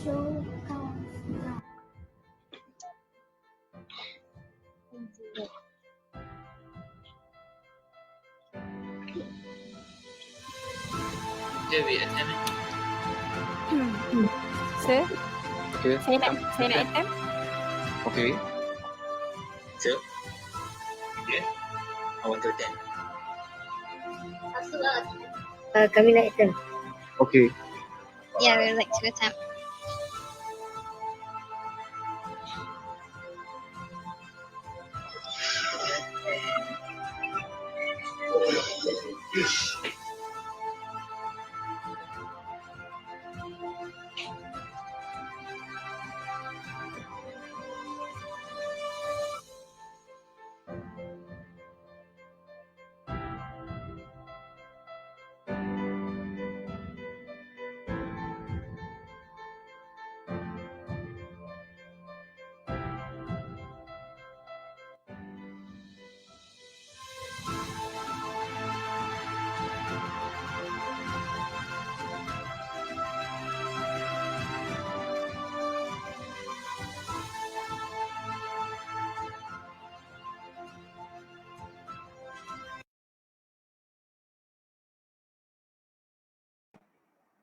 show countdown. Okay, we attempt it. Sir, Okay. saya nak attempt. Okay. So, okay. 1 to 10. Kami nak attempt. Okay. Yeah, we would like to attempt.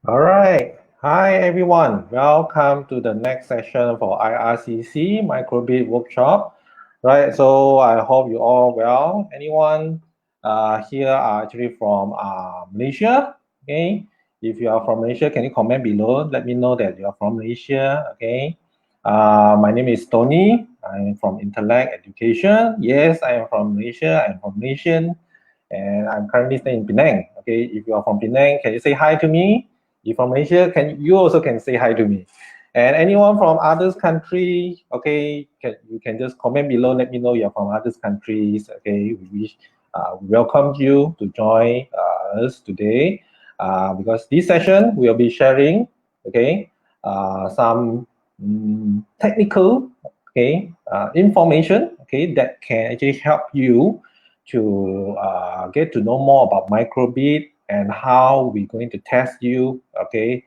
All right. Hi, everyone. Welcome to the next session for IRCC microbit workshop. Right. So I hope you all well. Anyone here are actually from Malaysia? Okay. If you are from Malaysia, can you comment below? Let me know that you are from Malaysia. Okay. My name is Tony. I'm from Intellect Education. Yes, I am from Malaysia. I'm from Malaysian, and I'm currently staying in Penang. Okay. If you are from Penang, can you say hi to me? If from Malaysia, you also can say hi to me. And anyone from others country, okay, you can just comment below. Let me know you're from others countries. Okay, we welcome you to join us today because this session we'll be sharing, okay, some technical, okay, information, okay, that can actually help you to get to know more about microbit and how we're going to test you, okay,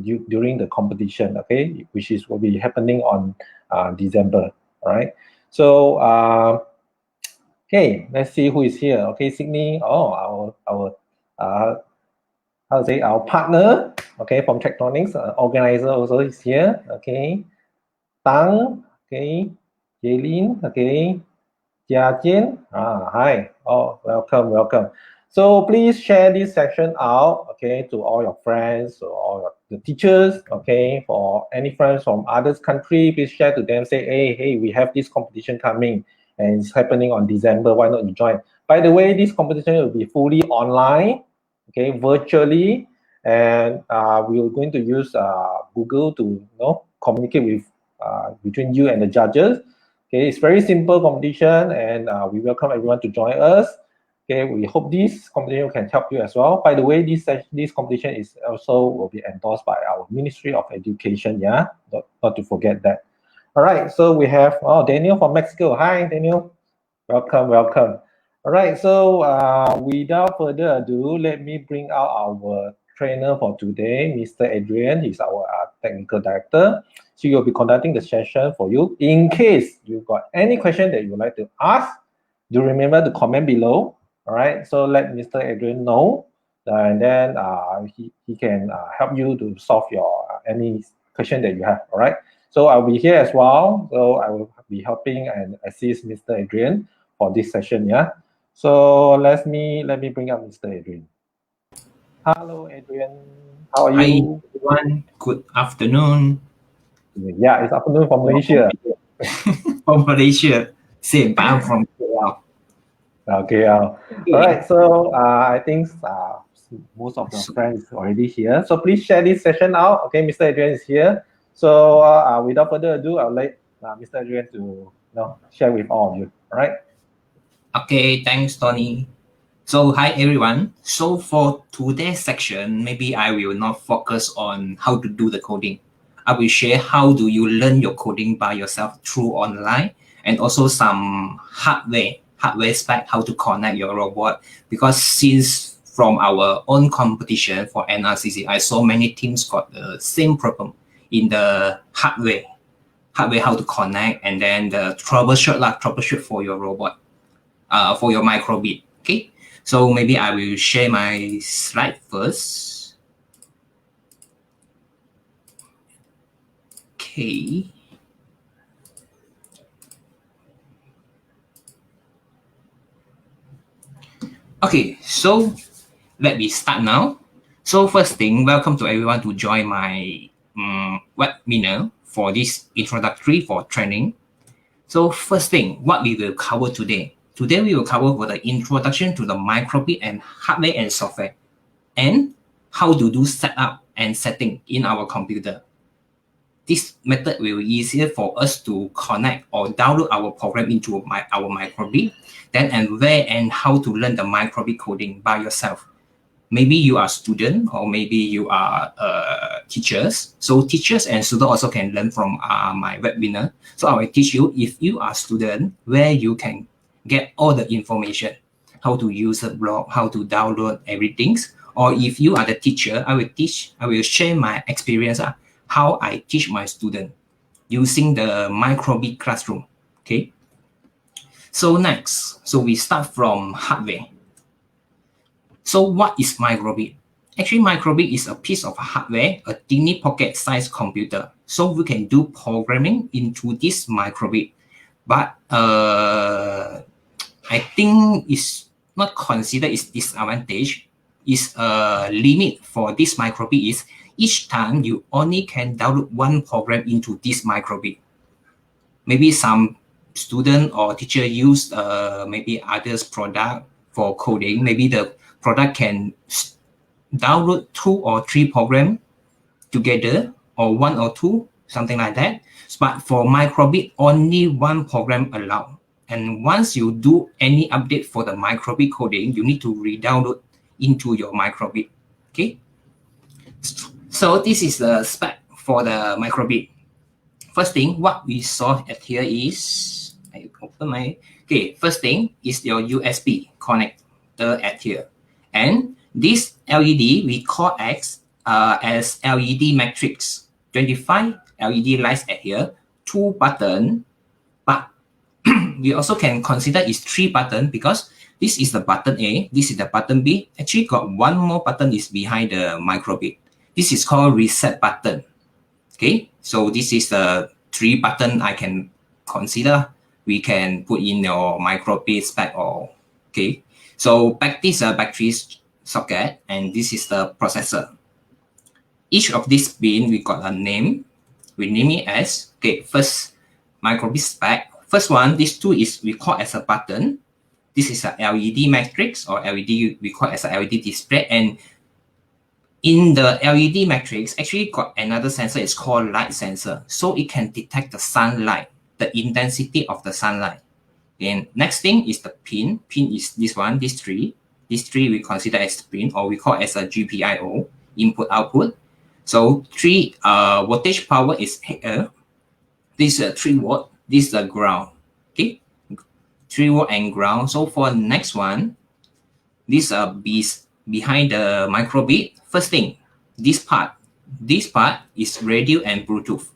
during the competition, okay, which is will be happening on December, all right? So, okay, let's see who is here. Okay, Sydney, our how to say, our partner, okay, from Tectonics, organizer also is here, okay. Tang, okay, Jaylin, okay, Jia Jian, hi, welcome. So please share this section out, okay, to all your friends, to all the teachers, okay, for any friends from others country, please share to them, say, hey, we have this competition coming and it's happening on December, why not you join? By the way, this competition will be fully online, okay, virtually, and we're going to use Google to communicate with between you and the judges. Okay, it's very simple competition, and we welcome everyone to join us. Okay, we hope this competition can help you as well. By the way, this competition is also will be endorsed by our Ministry of Education. Yeah, not to forget that. All right, so we have Daniel from Mexico. Hi, Daniel. Welcome. All right, so without further ado, let me bring out our trainer for today, Mr. Adrian. He's our technical director. So you'll be conducting the session for you. In case you've got any question that you would like to ask, do remember to comment below. All right, so let Mr. Adrian know, and then he can help you to solve your any question that you have. All right, so I'll be here as well. So I will be helping and assist Mr. Adrian for this session. Yeah. So let me bring up Mr. Adrian. Hello, Adrian. How are you? Hi, everyone. Good afternoon. Yeah, it's afternoon from Malaysia. From Malaysia. Same, but I'm from KL. Okay. All right. So I think most of the friends already here. So please share this session out. Okay, Mr. Adrian is here. So without further ado, I'll let Mr. Adrian to share with all of you. All right. Okay, thanks, Tony. So hi, everyone. So for today's section, maybe I will not focus on how to do the coding. I will share how do you learn your coding by yourself through online, and also some hardware spec, how to connect your robot. Because since from our own competition for NRCC, I saw many teams got the same problem. in the hardware how to connect, and then the troubleshoot for your robot, for your microbit. Okay, so maybe I will share my slide first. Okay. Okay, so let me start now. So first thing, welcome to everyone to join my webinar for this introductory for training. So first thing, what we will cover today. Today we will cover for the introduction to the microbit and hardware and software, and how to do setup and setting in our computer. This method will be easier for us to connect or download our program into our microbit, then and where and how to learn the microbit coding by yourself. Maybe you are student, or maybe you are teachers. So teachers and students also can learn from my webinar. So I will teach you, if you are student, where you can get all the information, how to use a blog, how to download everything. Or if you are the teacher, I will share my experience, how I teach my student using the microbit classroom. Okay. So next, so we start from hardware. So what is microbit? Actually, microbit is a piece of hardware, a teeny pocket-sized computer. So we can do programming into this microbit. But I think it's not considered its disadvantage. Is a limit for this microbit is each time you only can download one program into this microbit. Maybe some student or teacher use maybe others product for coding. Maybe the product can download 2 or 3 programs together, or 1 or 2, something like that. But for microbit, only one program allowed. And once you do any update for the microbit coding, you need to re-download into your microbit. Okay. So this is the spec for the microbit. First thing, what we saw at here is, I open my, okay, first thing is your USB connector at here. And this LED we call as LED matrix. 25 LED lights at here, 2 buttons, but we also can consider is 3 buttons, because this is the button A, this is the button B. Actually got one more button is behind the microbit. This is called reset button. Okay, so this is the 3 button I can consider. We can put in your microbit spec, or okay. So back this battery socket, and this is the processor. Each of these pin we got a name. We name it as, okay, first microbit spec. First one, this 2 is we call as a button. This is a LED matrix, or LED we call as a LED display. And in the LED matrix, actually got another sensor. It's called light sensor. So it can detect the sunlight, the intensity of the sunlight. And next thing is the pin. Pin is this one, this 3. This 3 we consider as pin, or we call as a GPIO, input output. So 3 voltage power is here. This is 3 watt. This is the ground. Okay, 3 watt and ground. So for the next one, this behind the microbit. First thing, this part is radio and Bluetooth.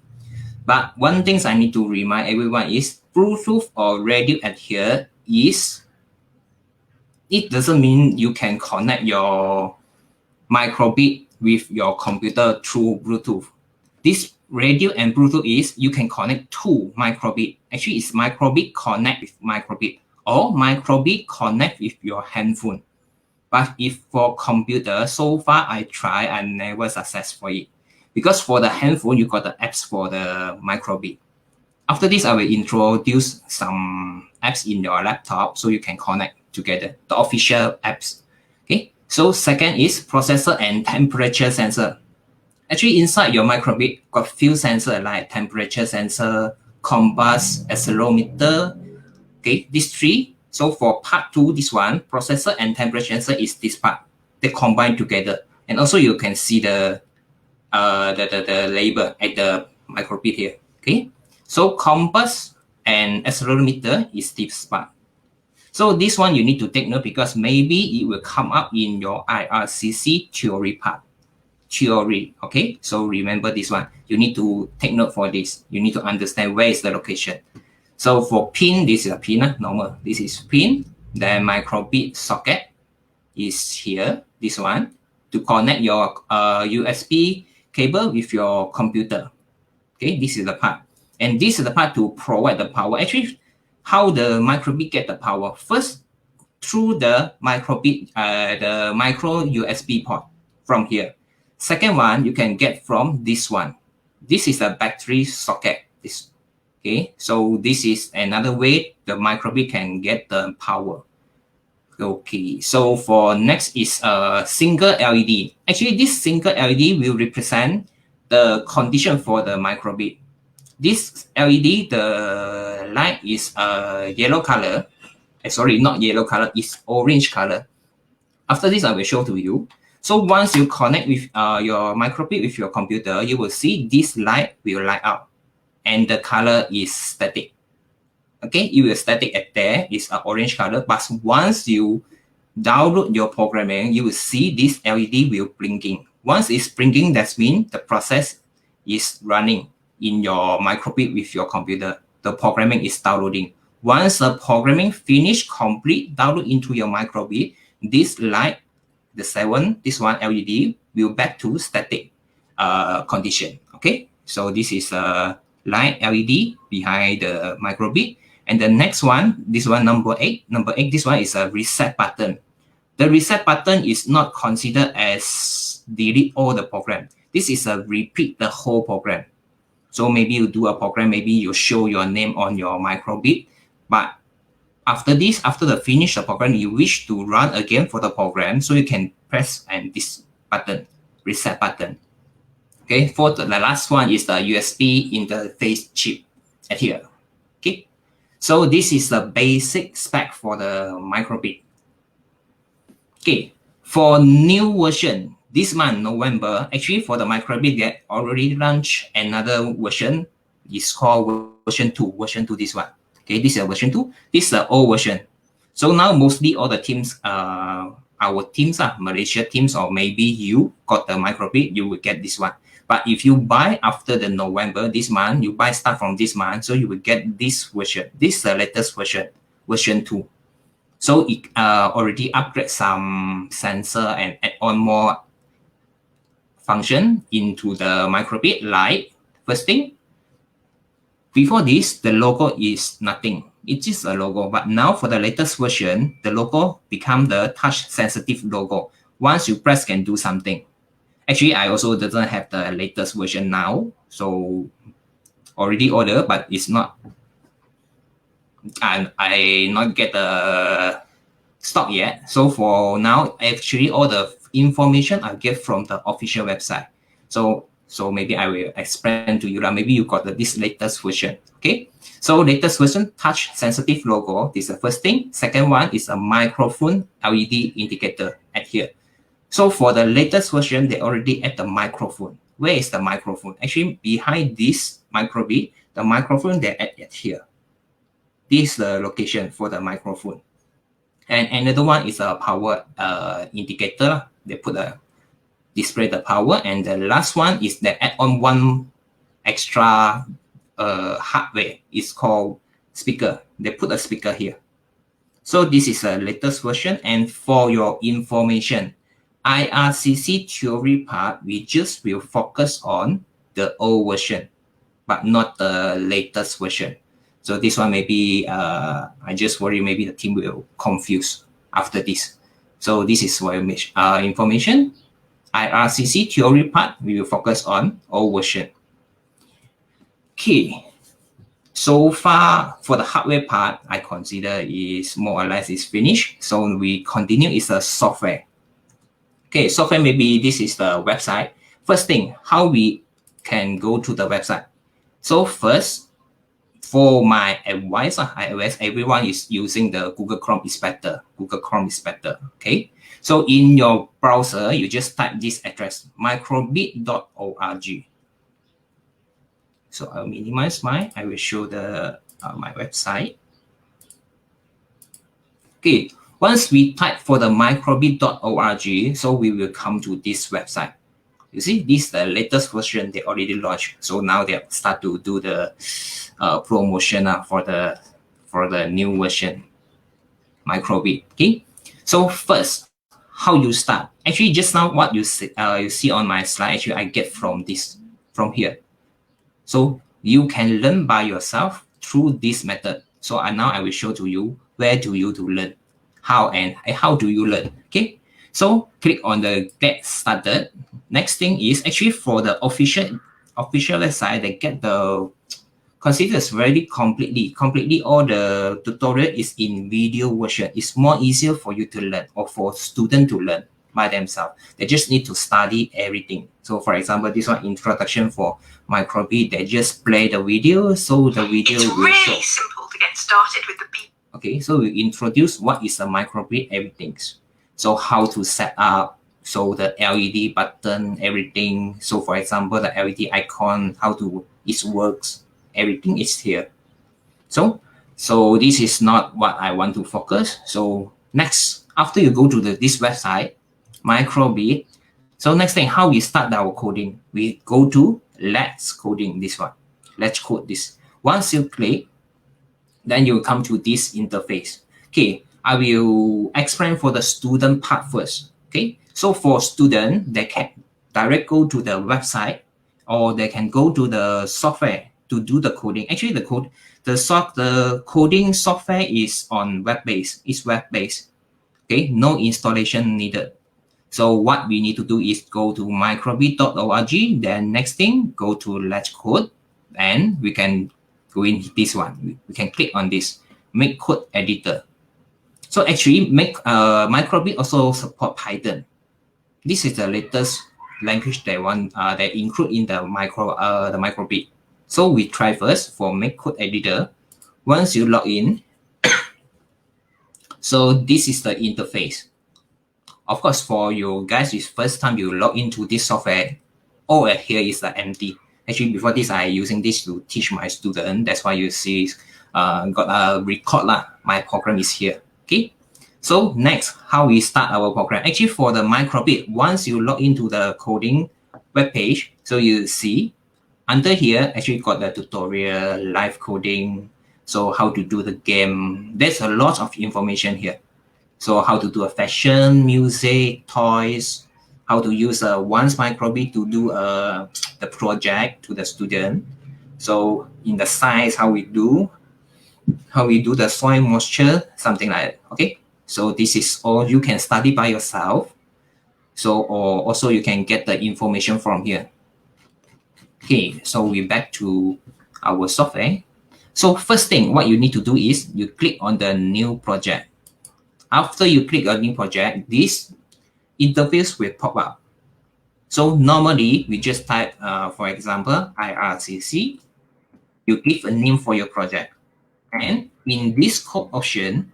But one thing I need to remind everyone is Bluetooth or radio at here is, it doesn't mean you can connect your microbit with your computer through Bluetooth. This radio and Bluetooth is you can connect to microbit. Actually, it's microbit connect with microbit, or microbit connect with your handphone. But if for computer, so far I try and never successful it. Because for the handphone, you got the apps for the microbit. After this, I will introduce some apps in your laptop so you can connect together, the official apps. Okay. So second is processor and temperature sensor. Actually, inside your microbit got few sensors like temperature sensor, compass, accelerometer. Okay, these 3. So for part 2, this one, processor and temperature sensor is this part. They combine together. And also you can see the label at the microbit here. Okay. So compass and accelerometer is this part. So this one you need to take note, because maybe it will come up in your IRCC theory part. theory. Okay, so remember this one. You need to take note for this. You need to understand where is the location. So for pin, this is a pin, normal. This is pin. Then microbit socket is here. This one to connect your USB cable with your computer. Okay, this is the part, and this is the part to provide the power. Actually, how the microbit get the power? First, through the microbit, the micro USB port from here. Second one, you can get from this one. This is a battery socket. This, okay, so this is another way the microbit can get the power. Okay, so for next is a single LED. Actually, this single LED will represent the condition for the microbit. This LED, the light is a yellow color. Sorry, not yellow color, it's orange color. After this, I will show to you. So once you connect with your microbit with your computer, you will see this light will light up and the color is static. Okay, it will static at there, it's an orange color, but once you download your programming, you will see this LED will blinking. Once it's blinking, that means the process is running in your microbit with your computer. The programming is downloading. Once the programming finish, complete, download into your microbit, this light, the 7, this one LED will back to static condition. Okay, so this is a light LED behind the microbit. And the next one, this one number 8. Number 8, this one is a reset button. The reset button is not considered as delete all the program. This is a repeat the whole program. So maybe you do a program, maybe you show your name on your microbit, but after this, after the finish the program, you wish to run again for the program, so you can press and this button, reset button. Okay, for the last one is the USB interface chip at here. Okay, so this is the basic spec for the microbit. Okay, for new version, this month, November, actually for the microbit, they already launched another version. It's called version 2, this one. Okay, this is a version 2. This is the old version. So now mostly all the teams, our teams, Malaysia teams, or maybe you got the microbit, you will get this one. But if you buy after the November, this month, you buy start from this month, so you will get this version. This is the latest version, version 2. So it already upgrade some sensor and add on more function into the microbit. Like first thing, before this, the logo is nothing. It's just a logo. But now for the latest version, the logo become the touch sensitive logo. Once you press, can do something. Actually, I also doesn't have the latest version now, so already order, but it's not. I not get the stock yet. So for now, actually all the information I get from the official website. So maybe I will explain to you that maybe you got this latest version. Okay, so latest version, touch sensitive logo. This is the first thing. Second one is a microphone LED indicator at here. So for the latest version, they already add the microphone. Where is the microphone? Actually, behind this microbit, the microphone they add at here. This is the location for the microphone. And another one is a power indicator. They put a display the power. And the last one is they add on one extra hardware. It's called speaker. They put a speaker here. So this is the latest version. And for your information, IRCC theory part, we just will focus on the old version, but not the latest version. So this one maybe, I just worry maybe the team will confuse after this. So this is for information. IRCC theory part, we will focus on old version. Okay. So far for the hardware part, I consider is more or less is finished. So we continue is the software. Okay, software, maybe this is the website. First thing, how we can go to the website. So first, for my advice, iOS, everyone is using the Google Chrome is better. Google Chrome is better, okay? So in your browser, you just type this address, microbit.org. So I'll minimize I will show the my website. Okay, once we type for the microbit.org, so we will come to this website. You see, this is the latest version they already launched. So now they start to do the promotion for the new version, microbit. Okay. So first, how you start? Actually, just now what you see on my slide, actually I get from here. So you can learn by yourself through this method. So now I will show to you where do you to learn, how do you learn. Okay. So click on the get started. Next thing is actually for the official website, they get the considers very completely all the tutorial is in video version. It's more easier for you to learn or for students to learn by themselves. They just need to study everything. So for example, this one introduction for microbit, they just play the video, so the video It's will really show. simple to get started with the beat. Okay, so we introduce what is a microbit, everything. So how to set up, so the LED button, everything. So for example, the LED icon, how to it works, everything is here. So this is not what I want to focus. So next, after you go to this website, microbit. So next thing, how we start our coding? We go to Let's Coding, this one. Let's code this. Once you click, then you come to this interface. Okay, I will explain for the student part first. Okay, so for student, they can direct go to the website, or they can go to the software to do the coding. Actually, the coding software is on web-based. It's web-based. Okay, no installation needed. So what we need to do is go to microbit.org. Then next thing, go to Let's Code, and we can go in this one. We can click on this Make Code Editor. So actually, microbit also support Python. This is the latest language they include in the microbit. So we try first for Make Code Editor. Once you log in, so this is the interface. Of course, for you guys, it's first time you log into this software. All here is empty. Actually, before this, I using this to teach my student. That's why you see got a record lah. My program is here. Okay. So next, how we start our program. Actually, for the microbit, once you log into the coding web page, so you see under here actually got the tutorial, live coding. So how to do the game. There's a lot of information here. So how to do a fashion, music, toys, how to use once microbit to do the project to the student. So in the size, how we do the soil moisture, something like that. Okay. So this is all you can study by yourself. So or also you can get the information from here. Okay. So we're back to our software. So first thing, what you need to do is you click on the new project. After you click on new project, this interface will pop up. So normally we just type, for example, IRCC. You give a name for your project, and in this code option,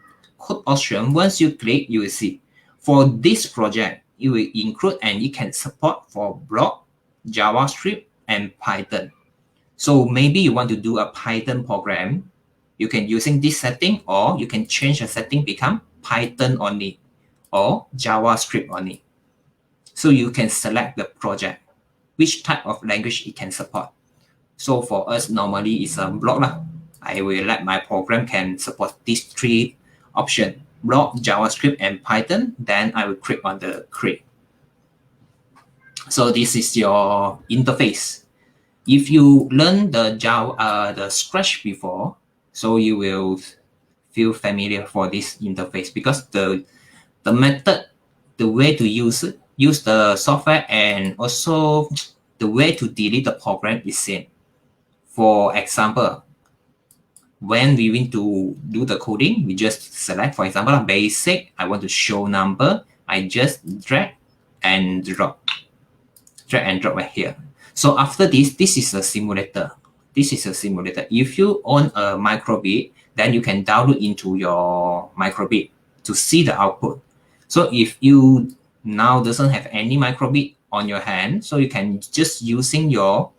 once you click, you will see for this project, it will include and it can support for block, JavaScript, and Python. So maybe you want to do a Python program, you can using this setting, or you can change the setting become Python only or JavaScript only. So you can select the project, which type of language it can support. So for us, normally it's a block lah. I will let my program can support these three options: block, JavaScript, and Python. Then I will click on the create. So this is your interface. If you learn the Scratch before, so you will feel familiar for this interface, because the method, the way to use the software, and also the way to delete the program is same. For example, when we want to do the coding, we just select, for example, basic. I want to show number. I just drag and drop right here. So after this is a simulator. This is a simulator. If you own a microbit, then you can download into your microbit to see the output. So if you now doesn't have any microbit on your hand, so you can just using your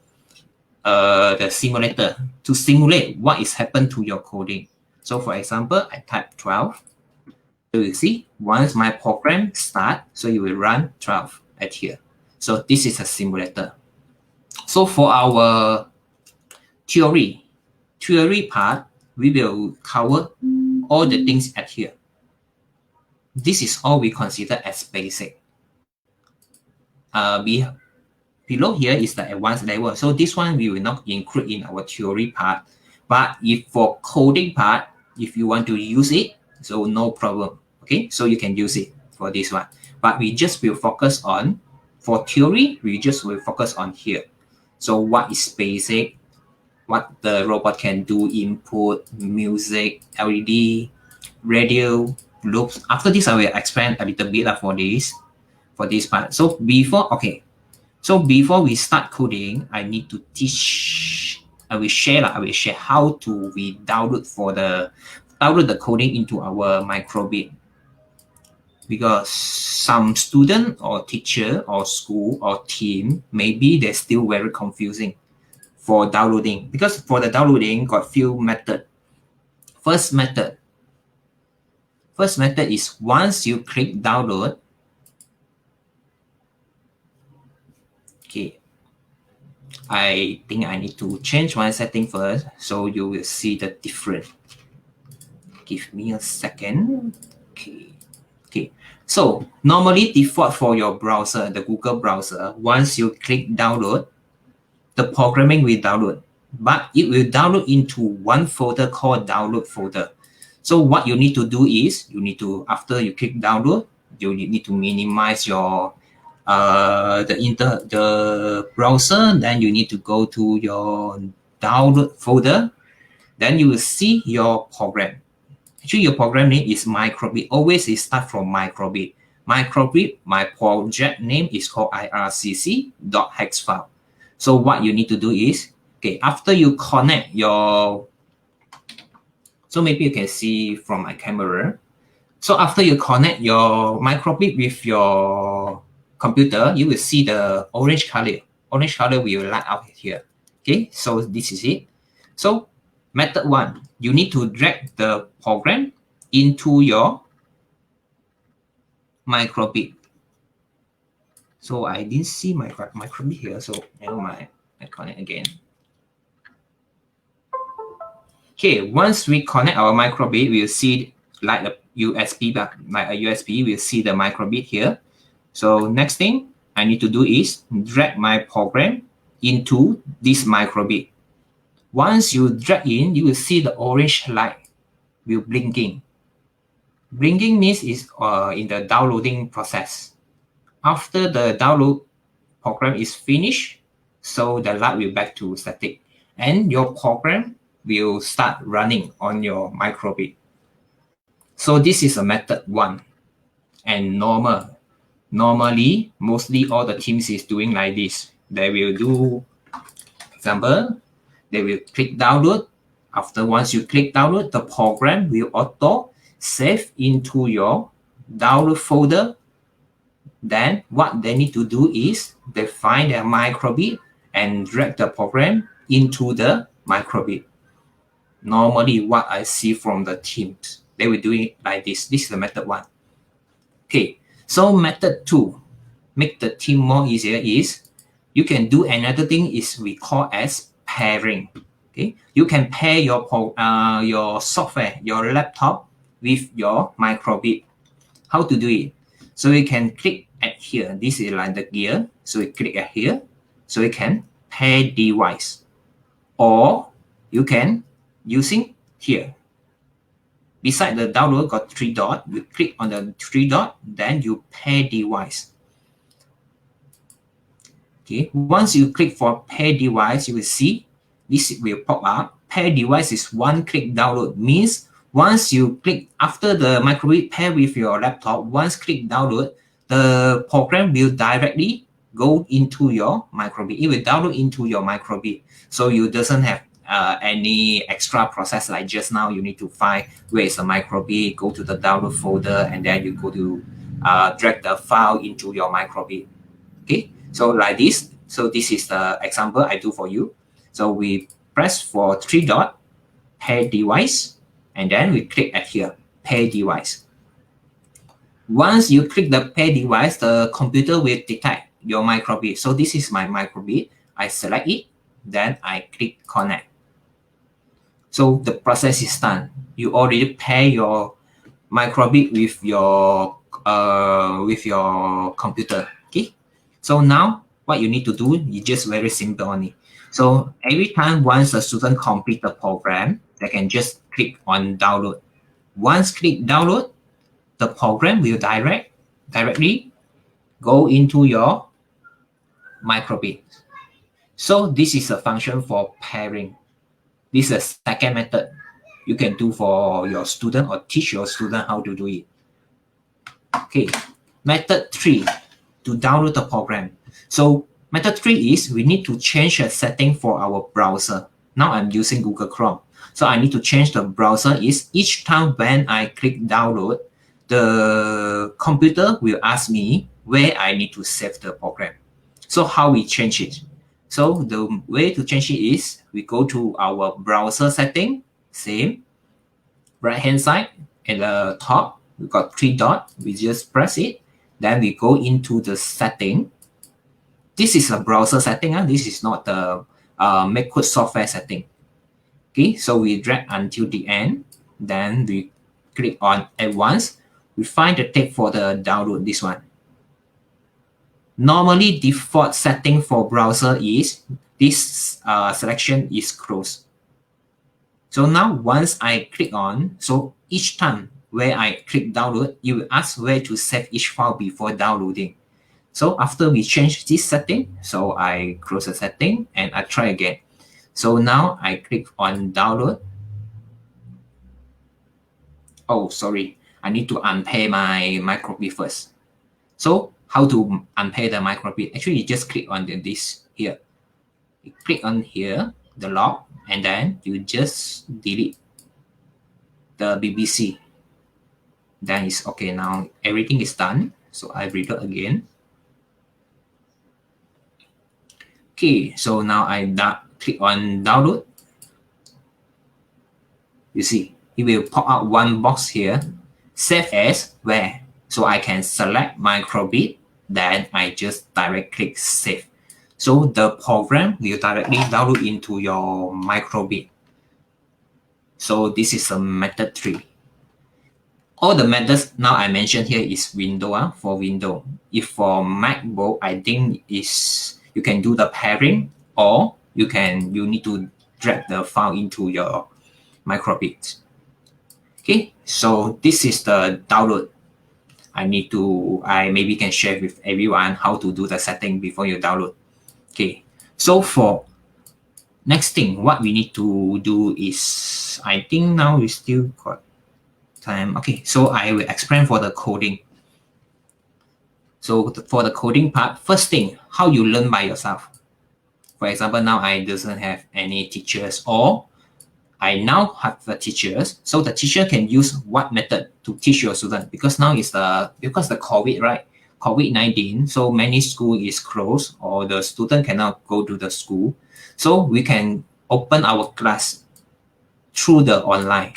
the simulator to simulate what is happened to your coding. So for example, I type 12. So you see, once my program start, so you will run 12 at here. So this is a simulator. So for our theory part, we will cover all the things at here. This is all we consider as basic. Below here is the advanced level. So this one we will not include in our theory part. But if for coding part, if you want to use it, so no problem. Okay, so you can use it for this one. But we just will focus on, for theory, we just will focus on here. So what is basic, what the robot can do, input, music, LED, radio, loops. After this, I will expand a little bit for this part. So before we start coding, I need to teach. I will share how to we download the coding into our microbit. Because some student or teacher or school or team, maybe they're still very confusing for downloading. Because for the downloading, got few method. First method is once you click download. Okay, I think I need to change my setting first, so you will see the difference. Give me a second. Okay. So normally default for your browser, the Google browser, once you click download, the programming will download, but it will download into one folder called download folder. So what you need to do is, after you click download, you need to minimize your the browser. Then you need to go to your download folder. Then you will see your program. Actually, your program name is microbit. Always it start from microbit. Microbit, my project name is called IRCC.hex file. So what you need to do is, okay, after you connect your, so maybe you can see from my camera. So after you connect your microbit with your computer, you will see the orange color. Orange color will light up here. Okay, so this is it. So method one, you need to drag the program into your microbit. So I didn't see my microbit here, so never mind. I connect again. Okay, once we connect our microbit, we'll see like a USB, we'll see the microbit here. So next thing I need to do is drag my program into this microbit. Once you drag in, you will see the orange light will blinking. Blinking means is in the downloading process. After the download program is finished, so the light will back to static, and your program will start running on your microbit. So this is a method one, and normally mostly all the teams is doing like this. They will do, example, they will click download. After once you click download, the program will auto save into your download folder. Then what they need to do is they find their microbit and drag the program into the microbit. Normally what I see from the teams, they will do it like this. This is the method one. Okay, so method two, make the team more easier is, you can do another thing is we call as pairing. Okay, you can pair your software, your laptop with your microbit. How to do it? So you can click at here. This is like the gear. So you click at here. So you can pair device, or you can using here. Beside the download got three dot. You click on the three dot, then you pair device. Okay, once you click for pair device, you will see this will pop up. Pair device is one click download, means once you click after the microbit pair with your laptop, once click download, the program will directly go into your microbit. It will download into your microbit. So you doesn't have any extra process like just now. You need to find where is the microbit, go to the download folder, and then you go to drag the file into your microbit. Okay, so like this. So this is the example I do for you. So we press for three dot, pair device, and then we click at here, pair device. Once you click the pair device, the computer will detect, your microbit. So this is my microbit. I select it, then I click connect. So the process is done. You already pair your microbit with your computer. Okay. So now what you need to do is just very simple only. So every time once a student complete the program, they can just click on download. Once click download, the program will directly go into your microbit. So this is a function for pairing. This is a second method you can do for your student or teach your student how to do it. Okay, method 3 to download the program. So method 3 is we need to change a setting for our browser. Now I'm using Google Chrome. So I need to change the browser is each time when I click download, the computer will ask me where I need to save the program. So how we change it? So the way to change it is we go to our browser setting, same, right hand side at the top, we got 3 dots, we just press it, then we go into the setting. This is a browser setting, this is not the MacBook software setting. Okay, so we drag until the end, then we click on advanced, we find the tab for the download, this one. Normally default setting for browser is this selection is closed. So now once I click on, so each time where I click download, you will ask where to save each file before downloading. So after we change this setting, so I close the setting and I try again. So now I click on download. Oh, sorry, I need to unpair my microbit first. So how to unpair the microbit? Actually, you just click on this here. You click on here, the lock, and then you just delete the BBC. Then it's okay. Now everything is done. So I reload again. Okay, so now I click on download. You see, it will pop out one box here. Save as where? So I can select microbit, then I just direct click save. So the program will directly download into your microbit. So this is a method 3. All the methods now I mentioned here is Windows for Windows. If for MacBook, I think is you can do the pairing or you need to drag the file into your microbit. Okay, so this is the download. I maybe can share with everyone how to do the setting before you download. Okay, so for next thing, what we need to do is, I think now we still got time. Okay, so I will explain for the coding. So for the coding part, first thing, how you learn by yourself. For example, now I doesn't have any teachers or I now have the teachers, so the teacher can use what method to teach your student because now it's because the COVID, right? COVID-19, so many school is closed or the student cannot go to the school. So we can open our class through the online,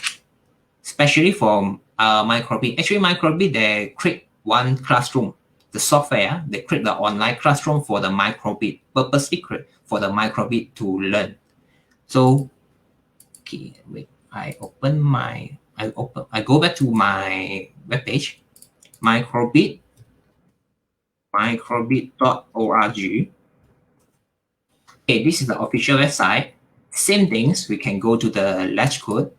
especially for microbit. Actually, microbit, they create one classroom. The software, they create the online classroom for the microbit, purposely create for the microbit to learn. So okay, wait, I go back to my webpage, microbit.org. Okay, this is the official website. Same things, we can go to the Let's Code.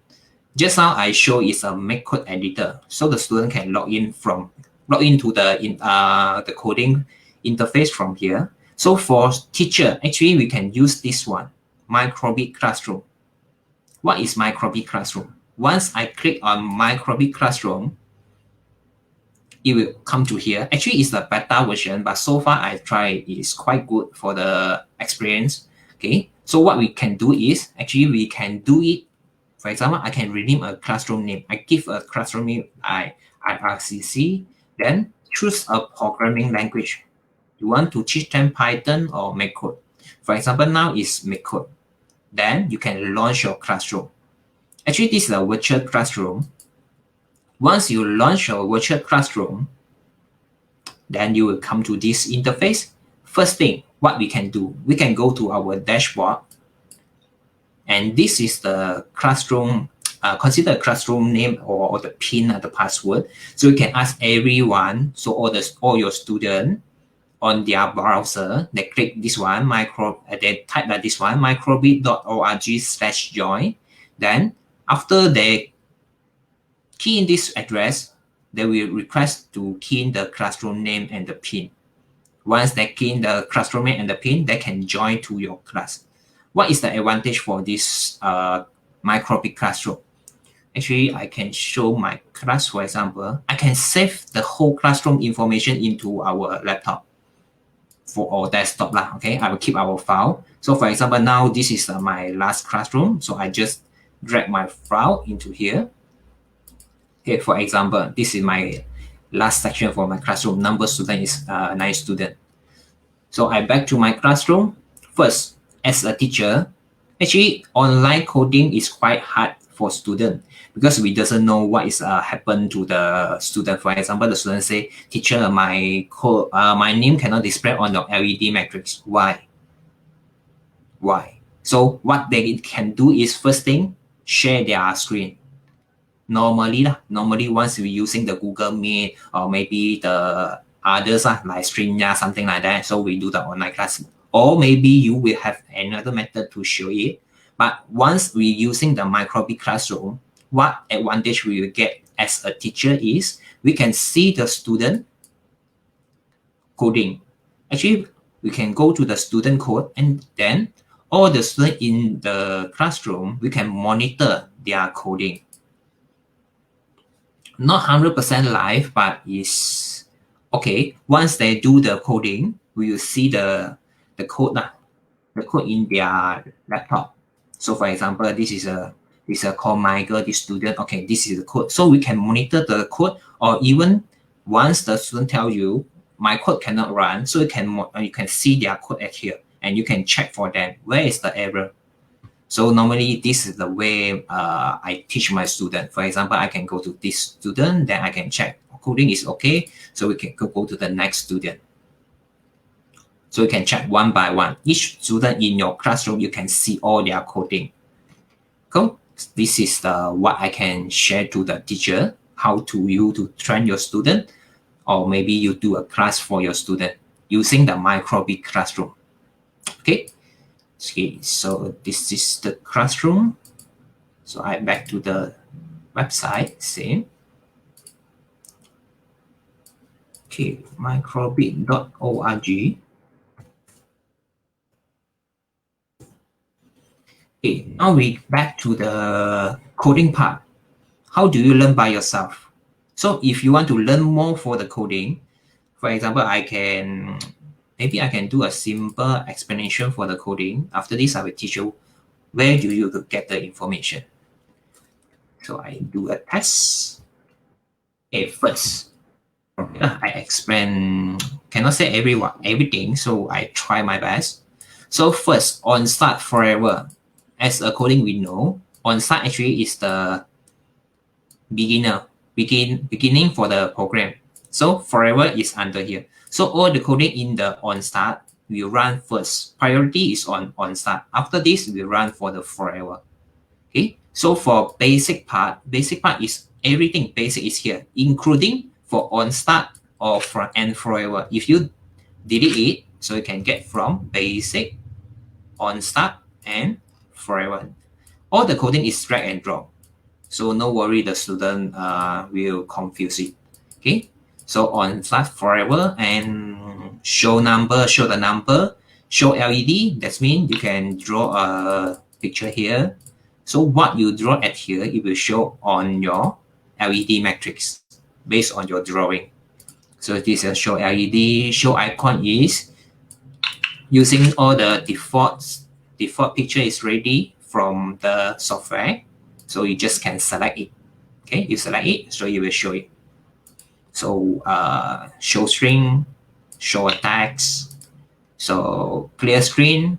Just now I show is a make code editor, so the student can log into the coding interface from here. So for teacher, actually we can use this one, microbit classroom. What is microbit classroom? Once I click on microbit classroom, it will come to here. Actually, it's the beta version, but so far I tried, it's quite good for the experience. Okay, so what we can do is, actually we can do it. For example, I can rename a classroom name. I give a classroom name IRCC, then choose a programming language. You want to teach them Python or MacCode. For example, now is MacCode. Then you can launch your classroom. Actually, this is a virtual classroom. Once you launch your virtual classroom, then you will come to this interface. first thing, what we can do, we can go to our dashboard, and this is the classroom, consider a classroom name or the pin or the password. So you can ask everyone, so all your students on their browser, they click this one, they type like this one, microbit.org/join. Then after they key in this address, they will request to key in the classroom name and the pin. Once they key in the classroom name and the pin, they can join to your class. What is the advantage for this microbit classroom? Actually, I can show my class, for example. I can save the whole classroom information into our laptop or desktop. Okay, I will keep our file. So for example, now this is my last classroom. So I just drag my file into here. Okay, for example, this is my last section for my classroom. Number student is 9 students. So I back to my classroom. First, as a teacher, actually online coding is quite hard for students because we doesn't know what is happen to the student. For example, the student say, "Teacher, my code, my name cannot display on your LED matrix. Why? Why?" So what they can do is first thing, share their screen. Normally once we're using the Google Meet or maybe the others like StreamYard, something like that, so we do the online class. Or maybe you will have another method to show it. But once we're using the microbit classroom, what advantage we will get as a teacher is we can see the student coding. Actually, we can go to the student code, and then all the students in the classroom, we can monitor their coding. Not 100% live, but is okay. Once they do the coding, we will see the code in their laptop. So for example, this is called Michael, this student. Okay, this is the code. So we can monitor the code, or even once the student tell you my code cannot run, so you can see their code at here, and you can check for them where is the error. So normally this is the way I teach my student. For example, I can go to this student, then I can check coding is okay. So we can go to the next student. So you can check one by one. Each student in your classroom, you can see all their coding. Cool. This is what I can share to the teacher, how to train your student, or maybe you do a class for your student using the microbit classroom. Okay. Okay, so this is the classroom. So I back to the website, same. Okay, microbit.org. Okay, now we back to the coding part. How do you learn by yourself? So if you want to learn more for the coding, for example, maybe I can do a simple explanation for the coding. After this, I will teach you where do you get the information. So I do a test. Okay, first, I explain, cannot say everything, so I try my best. So first, on start forever. As a coding we know, on start actually is the beginning for the program. So forever is under here. So all the coding in the on start will run first. Priority is on start. After this, we run for the forever. Okay. So for basic part is everything basic is here, including for on start or for and forever. If you delete it, so you can get from basic, on start, and forever. All the coding is drag and drop. So no worry, the student will confuse it. Okay. So on start forever and show the number, show LED. That means you can draw a picture here. So what you draw at here, it will show on your LED matrix based on your drawing. So this is show LED. Show icon is using all the default picture is ready from the software. So you just can select it. Okay, you select it, so you will show it. So show string, show a text. So clear screen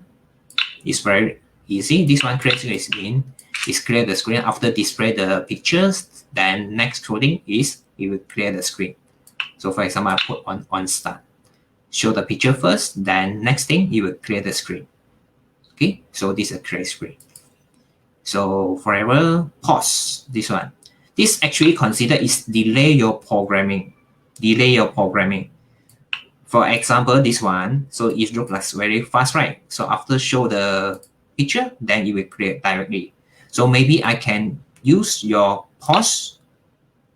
is very easy. This one clear screen is clear the screen after display the pictures. Then next coding is it will clear the screen. So for example, I put on start. show the picture first, then next thing you will clear the screen. Okay, so this is a clear screen. So forever pause this one. This actually considered is delay your programming. Delay your programming. For example, this one, so it looks like very fast, right? So after show the picture, then you will create directly. So maybe I can use your pause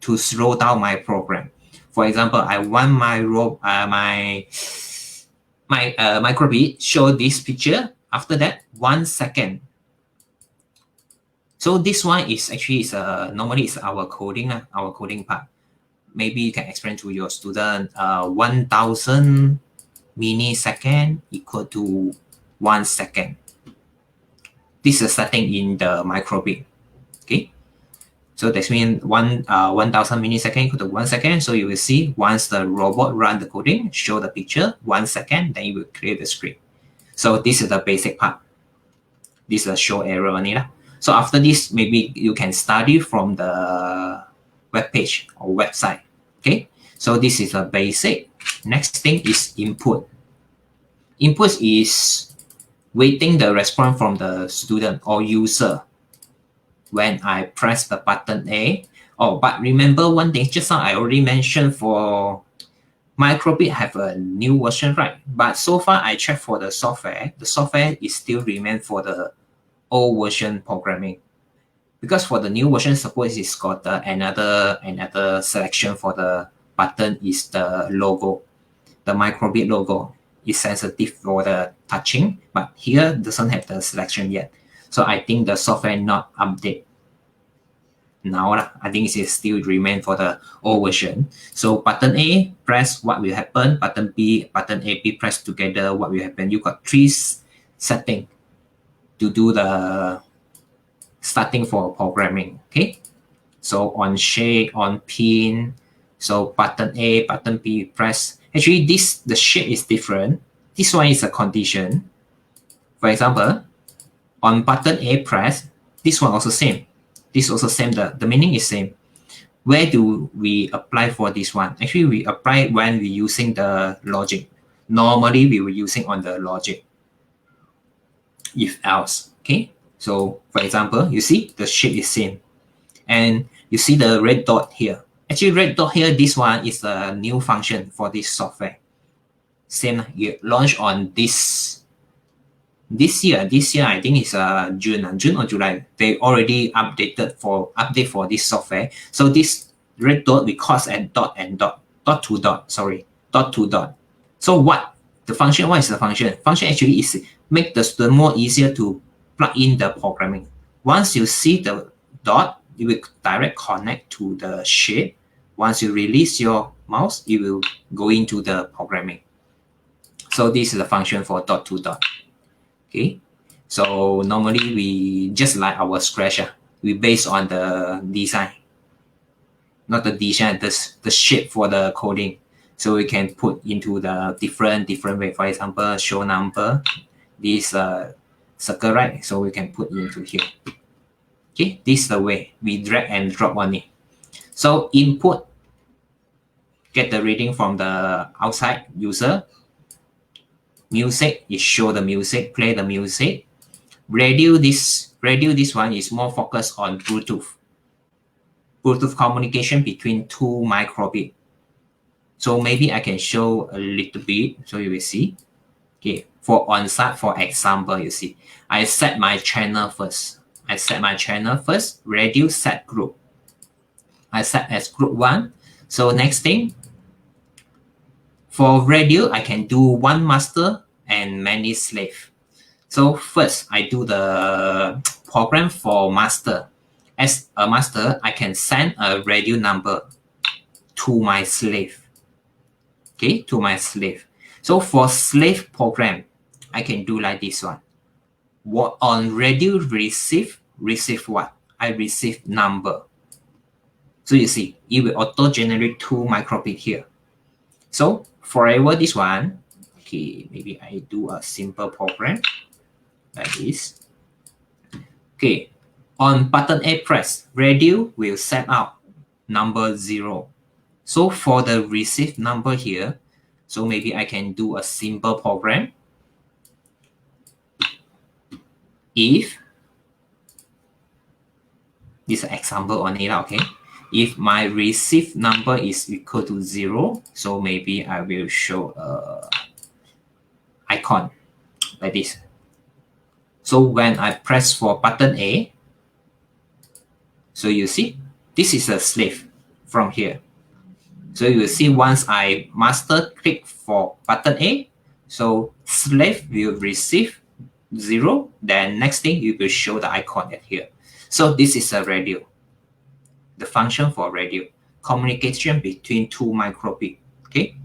to slow down my program. For example, I want my microbit show this picture. After that, 1 second. So this one is actually normally it's our coding part. Maybe you can explain to your student 1000 millisecond equal to 1 second. This is a setting in the microbit. Okay, so that means 1000 millisecond equal to 1 second. So you will see once the robot run the coding, show the picture 1 second, then you will clear the screen. So this is the basic part. This is a show error only. So after this, maybe you can study from the web page or website. Okay, so this is a basic. Next thing is input. Input is waiting the response from the student or user when I press the button A. Oh, but remember one thing, just now I already mentioned for microbit have a new version, right? But so far I checked for the software is still remain for the old version programming. Because for the new version, suppose it's got another selection for the button is the logo. The microbit logo is sensitive for the touching, but here doesn't have the selection yet. So I think the software not update. Now I think it still remain for the old version. So button A, press what will happen. Button B, button A, B press together, what will happen. You got 3 settings to do the starting for programming. Okay, so on shade, on pin, so button A, button B, press. Actually, the shape is different. This one is a condition. For example, on button A press, this one also same. This also same, the meaning is same. Where do we apply for this one? Actually, we apply when we using the logic. Normally, we were using on the logic. If else, okay? So for example, you see the shape is same. And you see the red dot here. Actually, red dot here, this one is a new function for this software. Same, you launch on this year. This year, I think it's June or July. They already update for this software. So this red dot we cause at dot and dot to dot. So what is the function? Function actually is make the student more easier to plug in the programming. Once you see the dot, you will direct connect to the shape. Once you release your mouse, it will go into the programming. So this is the function for dot to dot. Okay, so normally we just like our Scratch, we base on the design, not the design, the shape for the coding. So we can put into the different way. For example, show number, this circle, right? So we can put into here. Okay, this is the way we drag and drop on it. So input, get the reading from the outside user. Music is show the music, play the music. Radio this one is more focused on Bluetooth communication between 2 microbit. So maybe I can show a little bit so you will see. Okay, for on-site, for example, you see, I set my channel first. Radio set group. I set as group 1. So next thing, for radio, I can do 1 master and many slave. So first, I do the program for master. As a master, I can send a radio number to my slave. Okay, to my slave. So for slave program, I can do like this one. What on radio receive what? I receive number. So you see, it will auto-generate 2 microbit here. So forever this one, okay, maybe I do a simple program like this. Okay, on button A press, radio will set out number 0. So for the received number here, So maybe I can do a simple program. If this is an example on it, okay? If my received number is equal to 0, so maybe I will show a icon like this. So when I press for button A, so you see, this is a slave from here. So you will see once I master click for button A, so slave will receive 0, then next thing you will show the icon at here. So this is a radio. The function for radio, communication between two microbit. Okay,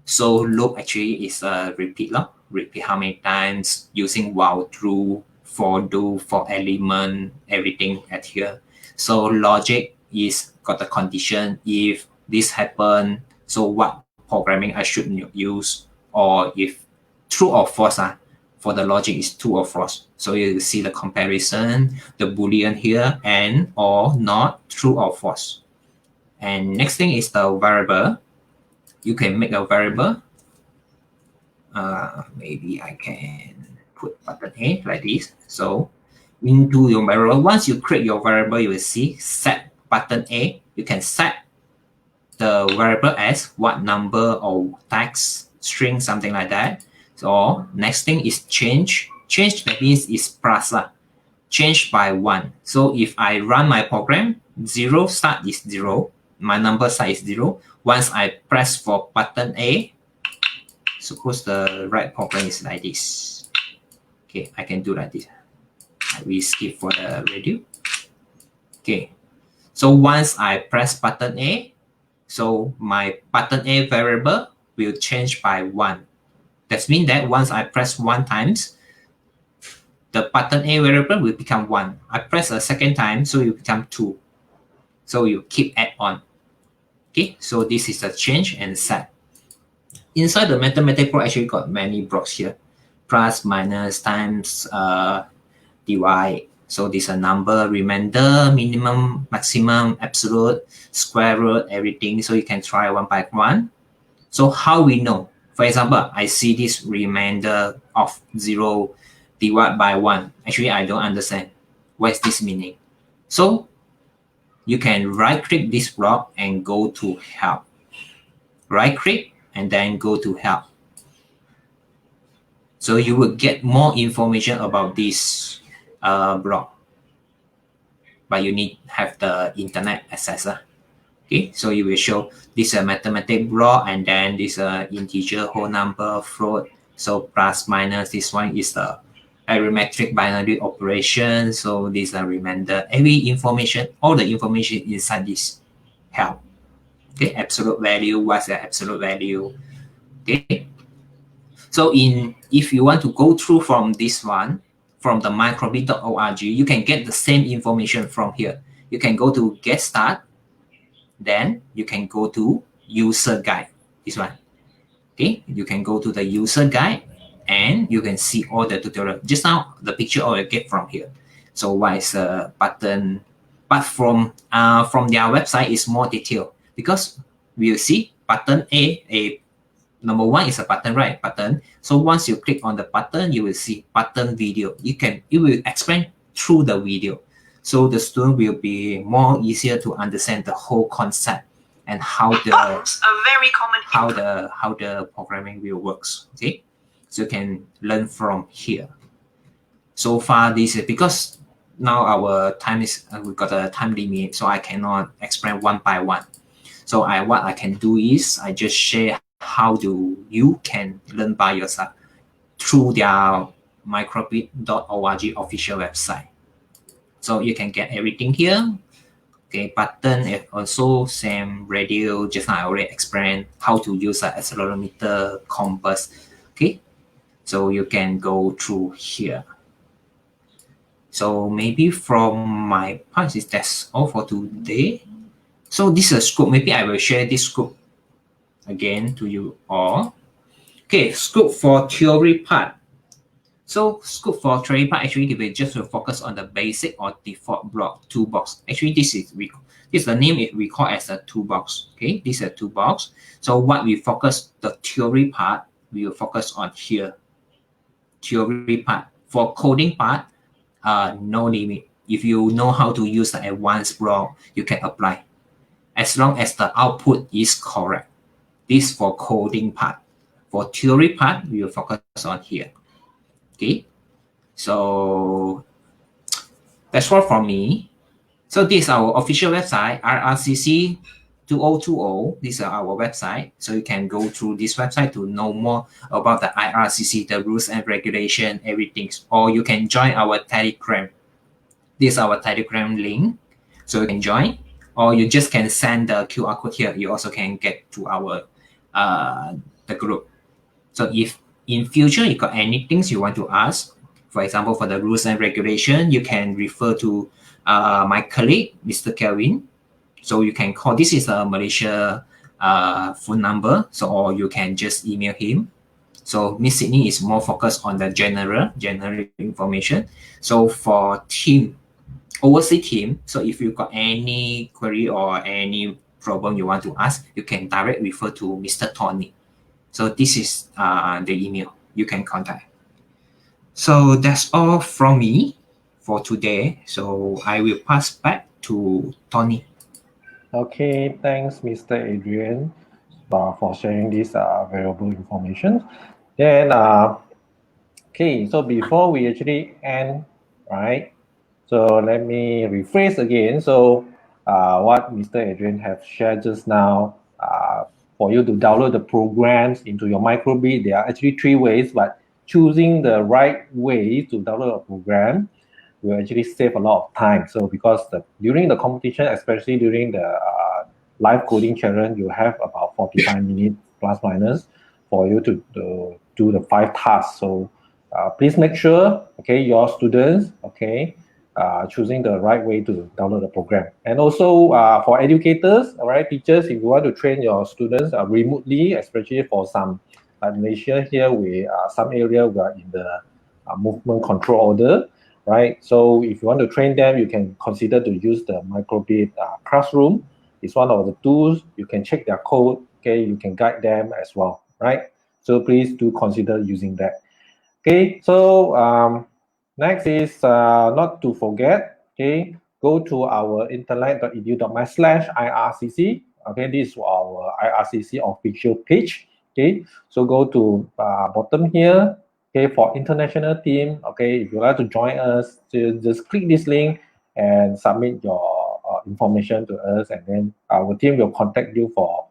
so loop actually is a repeat log. Repeat how many times using while, true, for, do, for element, everything at here. So logic is got the condition if this happen, so what programming I should use, or if true or false. For the logic is true or false. So you see the comparison, the boolean here, and or not, true or false. And next thing is the variable. You can make a variable. Maybe I can put button A like this. So into your variable, once you create your variable, you will see set button A. You can set the variable as what number or text, string, something like that. So next thing is change. Change, that means is plus. Change by 1. So if I run my program, 0 start is 0. My number start is 0. Once I press for button A, suppose the right program is like this. Okay, I can do like this. We skip for the radio. Okay, so once I press button A, so my button A variable will change by 1. That means that once I press 1 times, the button A variable will become 1. I press a second time, so it will become 2. So you keep add on. Okay, so this is a change and set. Inside the mathematical pro actually got many blocks here. Plus, minus, times, divide. So this is a number, remainder, minimum, maximum, absolute, square root, everything. So you can try one by one. So how we know? For example, I see this remainder of 0 divided by 1. Actually, I don't understand. What is this meaning? So you can right-click this block and go to help. Right-click and then go to help. So you will get more information about this block. But you need to have the internet access. Okay, so you will show this mathematical block, and then this integer, whole number, float. So plus, minus, this one is the arithmetic binary operation. So these are remainder. Every information, all the information inside this help. Okay, absolute value, what's the absolute value? Okay. So if you want to go through from this one, from the microbit.org, you can get the same information from here. You can go to get start. Then you can go to user guide, this one. Okay, you can go to the user guide and you can see all the tutorial. Just now, the picture I get from here. So what is a button? But from their website is more detailed, because we'll see button A, number 1 is a button, right? Button. So once you click on the button, you will see button video. It will explain through the video. So the student will be more easier to understand the whole concept and how the how the programming will works. Okay, so you can learn from here. So far, this is because now our time is we got a time limit, so I cannot explain one by one. So what I can do is I just share how you can learn by yourself through their microbit.org official website. So you can get everything here. Okay, button is also same radio. Just now I already explained how to use an accelerometer, compass. Okay, so you can go through here. So maybe from my part, that's all for today. So this is a scope. Maybe I will share this scope again to you all. Okay, scope for theory part. So scope for theory part, actually we just will focus on the basic or default block toolbox. Actually, this is the name we call as a toolbox. Okay, this is a toolbox. So what we focus the theory part, we will focus on here. Theory part. For coding part, no limit. If you know how to use the advanced block, you can apply. As long as the output is correct. This for coding part. For theory part, we will focus on here. Okay, so that's all from me. So this is our official website, IRCC 2020. This is our website. So you can go through this website to know more about the IRCC, the rules and regulation, everything. Or you can join our Telegram. This is our Telegram link. So you can join. Or you just can send the QR code here. You also can get to our the group. So if in future you got any things you want to ask, for example, for the rules and regulation, you can refer to my colleague, Mr. Kelvin. So you can call, this is a Malaysia phone number, so or you can just email him. So Miss Sydney is more focused on the general information. So for team, overseas team, so if you got any query or any problem you want to ask, you can direct refer to Mr. Tony. So this is the email you can contact. So that's all from me for today. So I will pass back to Tony. Okay, thanks, Mr. Adrian, for sharing this valuable information. Then, okay, so before we actually end, right? So let me rephrase again. So what Mr. Adrian have shared just now, for you to download the programs into your microbit, there are actually 3 ways, but choosing the right way to download a program will actually save a lot of time. So because during the competition, especially during the live coding challenge, you have about 45 minutes plus minus for you to do the 5 tasks. So please make sure, okay, your students, okay, choosing the right way to download the program. And also for educators, all right, teachers, if you want to train your students remotely, especially for some Malaysia here, some area we are in the movement control order, right? So if you want to train them, you can consider to use the microbit classroom. It's one of the tools. You can check their code, okay? You can guide them as well, right? So please do consider using that. Okay, so next is not to forget, okay, go to our internet.edu.my/IRCC. Okay, this is our IRCC official page. Okay, so go to bottom here. Okay, for international team. Okay, if you like to join us, just click this link and submit your information to us, and then our team will contact you for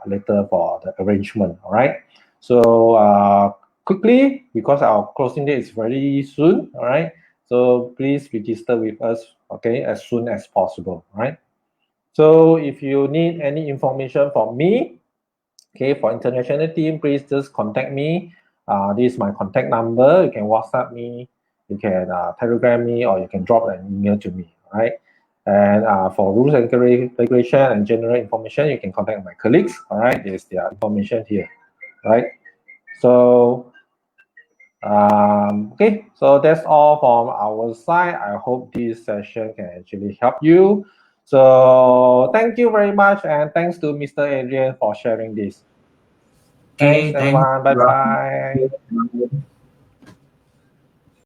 later for the arrangement. All right. So quickly, because our closing date is very soon, all right? So please register with us, okay, as soon as possible, all right? So if you need any information from me, okay, for international team, please just contact me. This is my contact number. You can WhatsApp me, you can Telegram me, or you can drop an email to me, all right? And for rules and regulation and general information, you can contact my colleagues, all right? There's their information here, right? So okay, so that's all from our side. I hope this session can actually help you. So thank you very much, and thanks to Mr. Adrian for sharing this. Okay, Thanks everyone. Bye bye.